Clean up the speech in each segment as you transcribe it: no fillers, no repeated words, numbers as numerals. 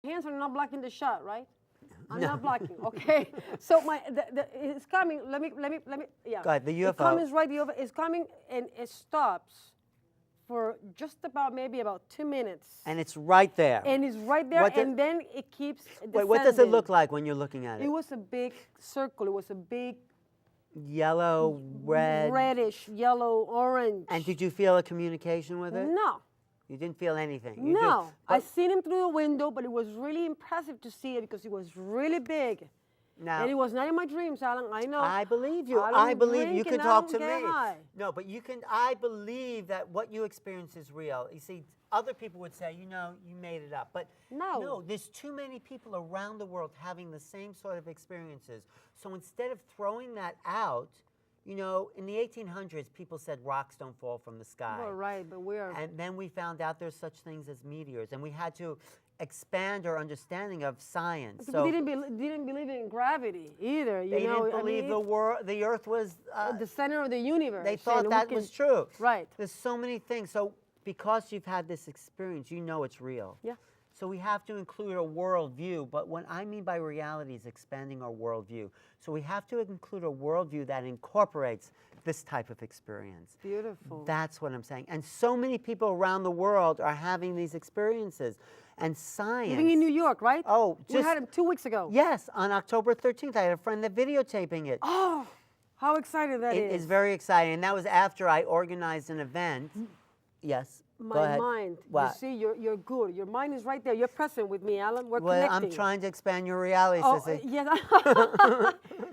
Hands are not blocking the shot, right? I'm No. not blocking. Okay. So it's coming. Let me. Yeah. Go ahead, the It UFO. comes right. The UFO is coming and it stops for just about maybe about 2 minutes. And it's right there. And it's right there, What and then it keeps Wait, what does it descending. look like when you're looking at It it? was a big circle. It was a big Yellow, red. reddish, yellow, orange. And did you feel a communication with it? No. You didn't feel anything. You No, just, I seen him through the window, but it was really impressive to see it because it was really big. now, And it was not in my dreams, Alan. I know. I believe you. I I don't believe you drink can and I talk don't to get me. high. No, but you can. I believe that what you experience is real. You see, other people would say, you made it up. But No. there's too many people around the world having the same sort of experiences. So instead of throwing that out, in the 1800s, people said rocks don't fall from the sky. Well, right, but we're. And then we found out there's such things as meteors, and we had to expand our understanding of science. People So didn't believe in gravity either. they didn't believe the Earth was. the center of the universe. They thought and that we was can- true. Right. There's so many things. So because you've had this experience, you know it's real. Yeah. So we have to include a worldview. But what I mean by reality is expanding our worldview. So we have to include a worldview that incorporates this type of experience. Beautiful. That's what I'm saying. And so many people around the world are having these experiences. And science. Living in New York, right? Oh, we had him 2 weeks ago. Yes, on October 13th, I had a friend that videotaping it. Oh, how excited that It is. is very exciting. And that was after I organized an event. Yes. Go My ahead. mind. What? You see, you're good. Your mind is right there. You're present with me, Alan. We're Well, connecting. I'm trying to expand your reality, Oh, Sissy. yes.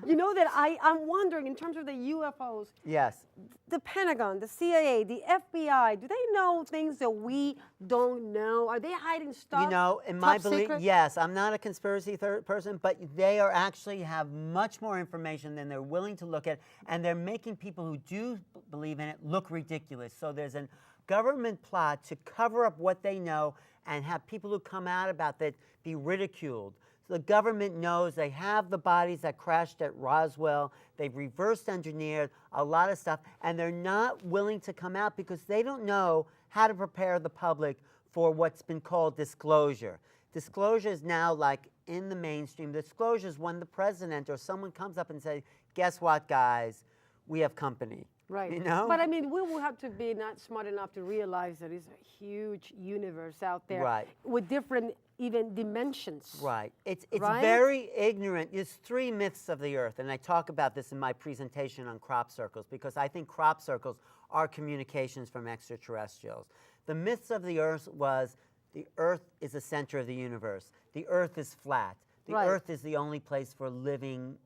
You know that I'm wondering in terms of the UFOs, Yes. the Pentagon, the CIA, the FBI, do they know things that we don't know? Are they hiding stuff? In my top belief, secret? yes, I'm not a conspiracy person, but they are actually have much more information than they're willing to look at, and they're making people who do believe in it look ridiculous. So there's a government plot to cover up what they know and have people who come out about that be ridiculed. So the government knows they have the bodies that crashed at Roswell. They've reverse engineered a lot of stuff, and they're not willing to come out because they don't know how to prepare the public for what's been called disclosure. Disclosure is now like in the mainstream. Disclosure is when the president or someone comes up and says, guess what, guys? We have company. Right. But I mean, we will have to be not smart enough to realize that it's a huge universe out there. Right. With different even dimensions. Right. It's Right? very ignorant. There's 3 myths of the earth, and I talk about this in my presentation on crop circles because I think crop circles are communications from extraterrestrials. The myths of the earth was the earth is the center of the universe. The earth is flat. The Right. earth is the only place for living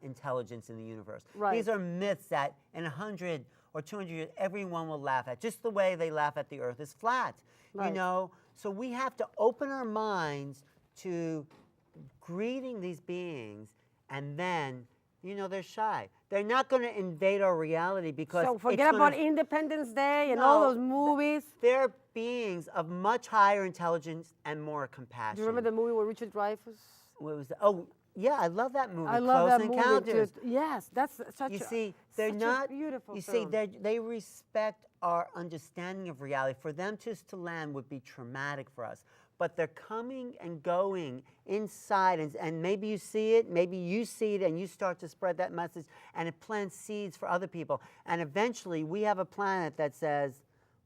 intelligence in the universe. Right. These are myths that in 100 or 200 years, everyone will laugh at, just the way they laugh at the earth is flat. Right. So we have to open our minds to greeting these beings, and then, they're shy. They're not going to invade our reality because So forget about Independence Day and all those movies. They're beings of much higher intelligence and more compassion. Do you remember the movie with Richard Dreyfuss? What was that? Oh, yeah, I love that movie. I love Close that movie. Encounters. Yes, that's such You a see, they're such not a beautiful You see, film. they respect our understanding of reality. For them to land would be traumatic for us. But they're coming and going inside, and maybe you see it, maybe you see it, and you start to spread that message, and it plants seeds for other people. And eventually, we have a planet that says,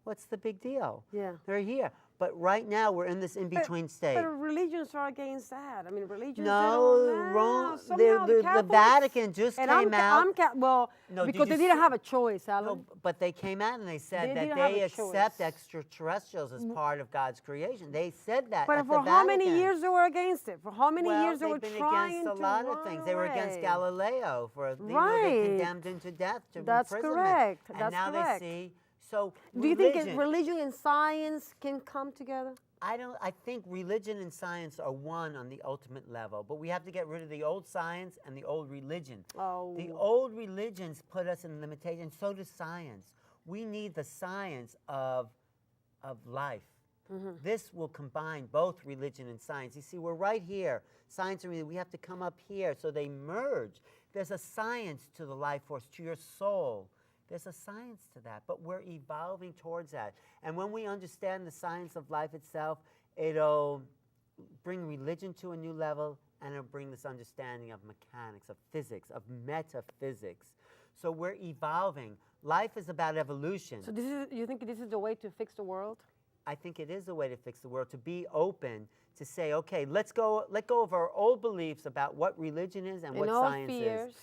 what's the big deal? Yeah. They're here. But right now, we're in this in-between state. But religions are against that. I mean, religions. No, they don't, wrong. somehow The Catholics- Vatican just and came out. No, did because they you didn't see- have a choice, Alan. No, but they came out and they said They that didn't have they a accept choice. extraterrestrials as part of God's creation. They said that. But at for the how many Vatican. years they were against it? For how many Well, years they they've were been trying against a to lot of run things. They were against away. Galileo for things where Right. they condemned him to death, to That's imprisonment. correct. And That's now correct. they see. So Do you think religion, religion and science can come together? I think religion and science are one on the ultimate level, but we have to get rid of the old science and the old religion. Oh. The old religions put us in limitations, so does science. We need the science of life. This will combine both religion and science. You see, we're right here. Science and religion, we have to come up here, so they merge. There's a science to the life force, to your soul. There's a science to that, but we're evolving towards that. And when we understand the science of life itself, it'll bring religion to a new level, and it'll bring this understanding of mechanics, of physics, of metaphysics. So we're evolving. Life is about evolution. So you think this is the way to fix the world? I think it is a way to fix the world, to be open, to say, okay, let go of our old beliefs about what religion is and what science is.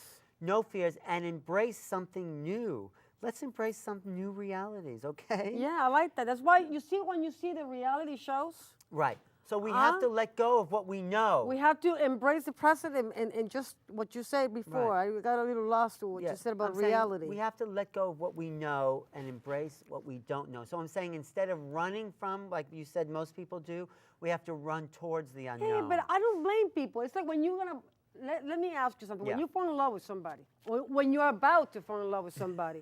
No fears, and embrace something new. Let's embrace some new realities, okay? Yeah, I like that. That's why you see when you see the reality shows. Right. So we have to let go of what we know. We have to embrace the present and just what you said before. Right. I got a little lost to what you said about reality. We have to let go of what we know and embrace what we don't know. So I'm saying instead of running from, like you said most people do, we have to run towards the unknown. Hey, but I don't blame people. It's like when you're going to, let me ask you something. Yeah. When you fall in love with somebody, or when you're about to fall in love with somebody,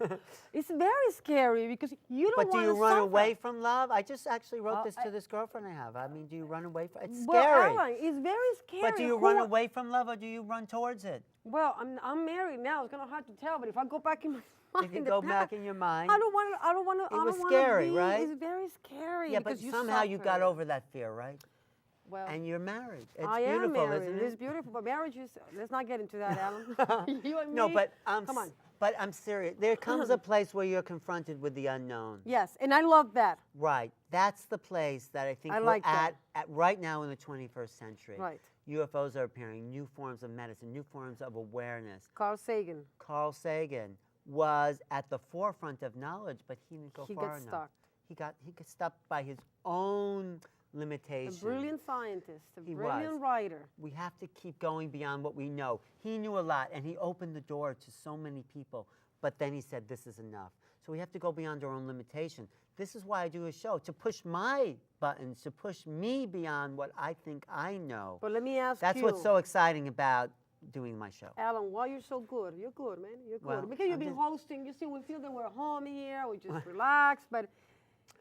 it's very scary because you don't want to But do you run suffer. away from love? I just actually wrote this to this girlfriend I have. I mean, do you run away from it? It's Well, scary. Alan, it's very scary. But do you run away from love or do you run towards it? Well, I'm married now. It's gonna hard to tell, but if I go back in my mind, If you go back in your mind. I don't want to. It was scary, right? It's very scary. Yeah, but somehow you got over that fear, right? Well, And you're married. It's I beautiful, am married. isn't it? It's beautiful, but marriage is. Let's not get into that, Alan. You and me. No, but come on. But I'm serious. There comes a place where you're confronted with the unknown. Yes, and I love that. Right. That's the place that I think I we're like at that. right now in the 21st century. Right. UFOs are appearing, new forms of medicine, new forms of awareness. Carl Sagan. Carl Sagan was at the forefront of knowledge, but he didn't go He far got enough. stuck. He got stuck by his own limitations. A brilliant scientist, a He brilliant was. writer. We have to keep going beyond what we know. He knew a lot, and he opened the door to so many people, but then he said, this is enough. So we have to go beyond our own limitation. This is why I do a show, to push my buttons, to push me beyond what I think I know. But let me ask That's you. what's so exciting about doing my show. Alan, why you're so good? You're good, man. You're good. Well, Because you've I'm been just- hosting. You see, we feel that we're home here. We just relax. But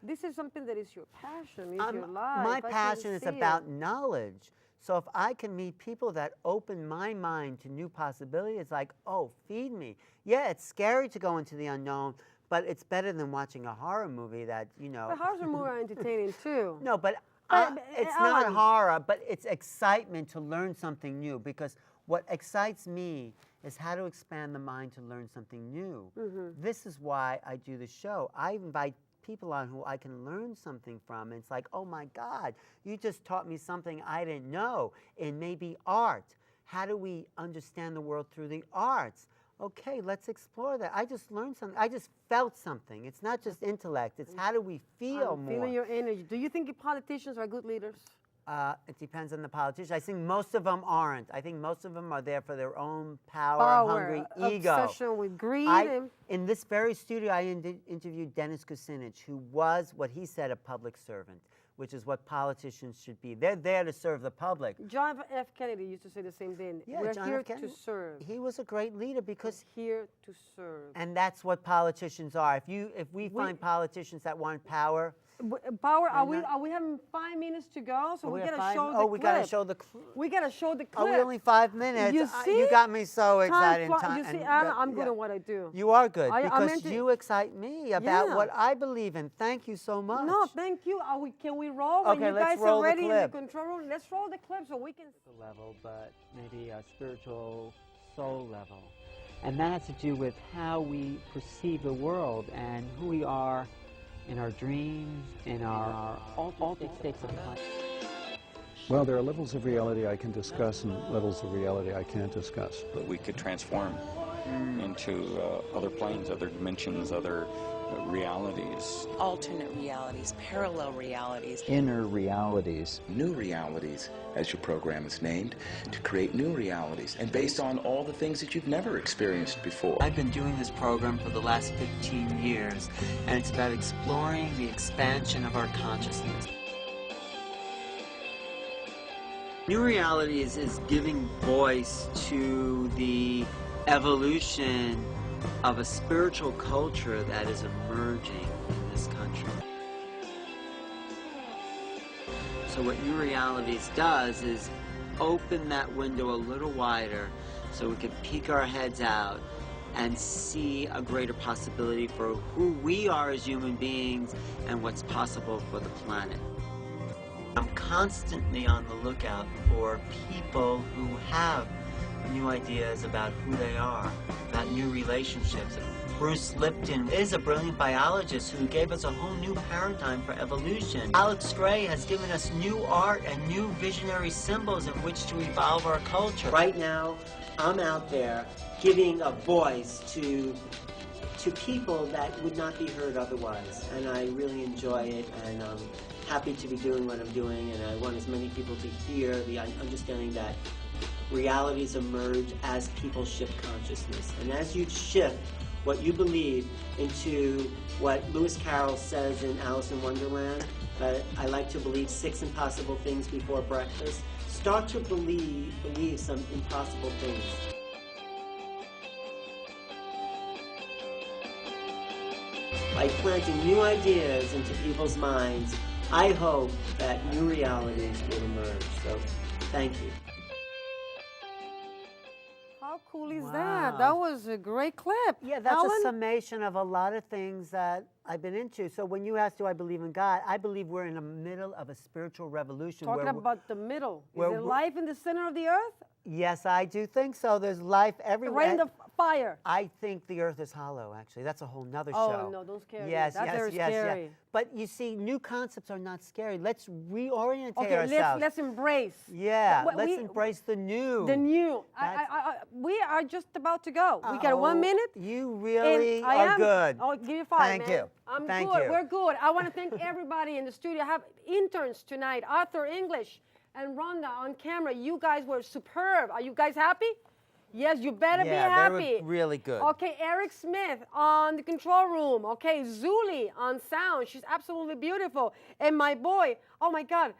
this is something that is your passion. It's your life. My I can passion is see it. about knowledge. So if I can meet people that open my mind to new possibilities, it's like, oh, feed me. Yeah, it's scary to go into the unknown, but it's better than watching a horror movie that, you know. But horror movies are entertaining too. No, but But, it's not Alan- horror, but it's excitement to learn something new, because what excites me is how to expand the mind to learn something new. This is why I do the show. I invite people on who I can learn something from, and it's like, oh my God, you just taught me something I didn't know, in maybe art. How do we understand the world through the arts? Okay, let's explore that. I just learned something. I just felt something. It's not just intellect. It's how do we feel I'm more. feeling your energy. Do you think politicians are good leaders? It depends on the politician. I think most of them aren't. I think most of them are there for their own power-hungry ego. Obsession with greed. In this very studio, I interviewed Dennis Kucinich, who was what he said a public servant, which is what politicians should be. They're there to serve the public. John F. Kennedy used to say the same thing. Yeah, We're John here F. Kennedy. to serve. He was a great leader because, Here to serve. and that's what politicians are. If we find politicians that want power, Power, are not- we having 5 minutes to go? So we have gotta five- show the oh, clip. we gotta show the. We gotta show the clip. Oh, we only 5 minutes. You see? You got me so Time excited. fly- You see, I'm good at what I do. You are good I'm because into- you excite me about Yeah. what I believe in. Thank you so much. No, thank you. Can we roll? When Okay, you let's guys roll are the ready in the clip. control room, let's roll the clip so we can. Level, but maybe a spiritual soul level. And that has to do with how we perceive the world and who we are in our dreams, in our altered states of mind. Well, there are levels of reality I can discuss and levels of reality I can't discuss. That we could transform into other planes, other dimensions, other realities. Alternate realities, parallel realities. Inner realities. New realities, as your program is named, to create new realities, and based on all the things that you've never experienced before. I've been doing this program for the last 15 years, and it's about exploring the expansion of our consciousness. New Realities is giving voice to the evolution of a spiritual culture that is emerging in this country. So what New Realities does is open that window a little wider so we can peek our heads out and see a greater possibility for who we are as human beings and what's possible for the planet. I'm constantly on the lookout for people who have new ideas about who they are, about new relationships. Bruce Lipton is a brilliant biologist who gave us a whole new paradigm for evolution. Alex Gray has given us new art and new visionary symbols in which to evolve our culture. Right now, I'm out there giving a voice to people that would not be heard otherwise, and I really enjoy it, and I'm happy to be doing what I'm doing, and I want as many people to hear the understanding that realities emerge as people shift consciousness, and as you shift what you believe into what Lewis Carroll says in Alice in Wonderland, I like to believe 6 impossible things before breakfast. Start to believe some impossible things. By planting new ideas into people's minds, I hope that new realities will emerge. So, thank you. How cool is Wow. that? That was a great clip. Yeah, that's Alan? a summation of a lot of things that I've been into. So when you ask, do I believe in God? I believe we're in the middle of a spiritual revolution. Talking where about the middle. Is where there we're- life in the center of the earth? Yes, I do think so. There's life everywhere. Right in the fire. I think the earth is hollow, actually. That's a whole nother Oh, show. no, don't scare me. Yes, That's yes, very yes, scary. yes. But you see, new concepts are not scary. Let's reorientate Okay, ourselves. let's embrace. Yeah, But let's we- embrace the new. The new. That's- We are just about to go. We got 1 minute. You really and I are am, good. Oh, give you 5, Thank man. you. I'm Thank good. you. We're good. I want to thank everybody in the studio. I have interns tonight, Arthur English and Rhonda on camera. You guys were superb. Are you guys happy? Yes, you better be Yeah, they happy. were really good. Okay, Eric Smith on the control room. Okay, Zuli on sound. She's absolutely beautiful. And my boy, oh my God,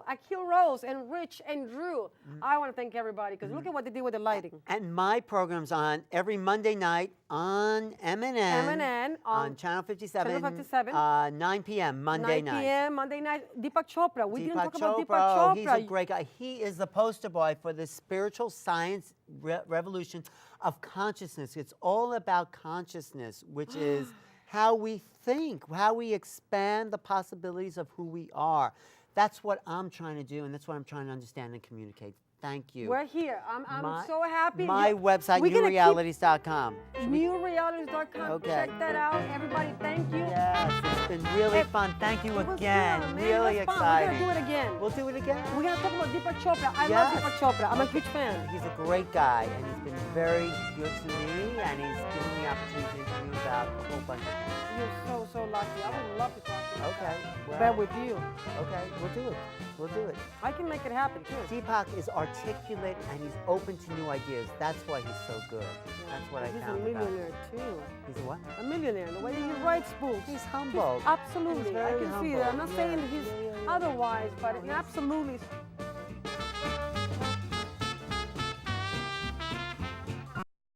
Akil Rose and Rich and Drew. I want to thank everybody because look at what they did with the lighting. And my program's on every Monday night on MNN on Channel 57, Channel 57. 9 p.m. Monday 9 night. p.m. Monday night. Deepak Chopra. We didn't talk about Deepak Oh, Chopra. he's a great guy. He is the poster boy for the spiritual science revolution of consciousness. It's all about consciousness, which is how we think, how we expand the possibilities of who we are. That's what I'm trying to do, and that's what I'm trying to understand and communicate. Thank you. We're here. I'm so happy. My website, We're gonna keep- newrealities.com. Newrealities.com. Okay. Check that out. Everybody, thank you. Yes, it's been really fun. Thank you It was again. fun, man. Really It was fun. exciting. We're going to do it again. We'll do it again. We're going to talk about Deepak Chopra. I Yes. love Deepak Chopra. I'm a huge fan. He's a great guy, and he's been very good to me, and he's given me the opportunity to interview about a whole bunch of things. You're so lucky. I would love to talk to you. Okay, well- But with you. Okay, we'll do it. We'll do it. I can make it happen, too. Deepak is articulate, and he's open to new ideas. That's why he's so good. That's what I He's a found about him. millionaire, too. He's a what? A millionaire. The way he writes books. He's humble. Absolutely. He's I very can see humble. that. I'm not Yeah, saying that he's yeah, yeah, yeah. otherwise, but No, he's- absolutely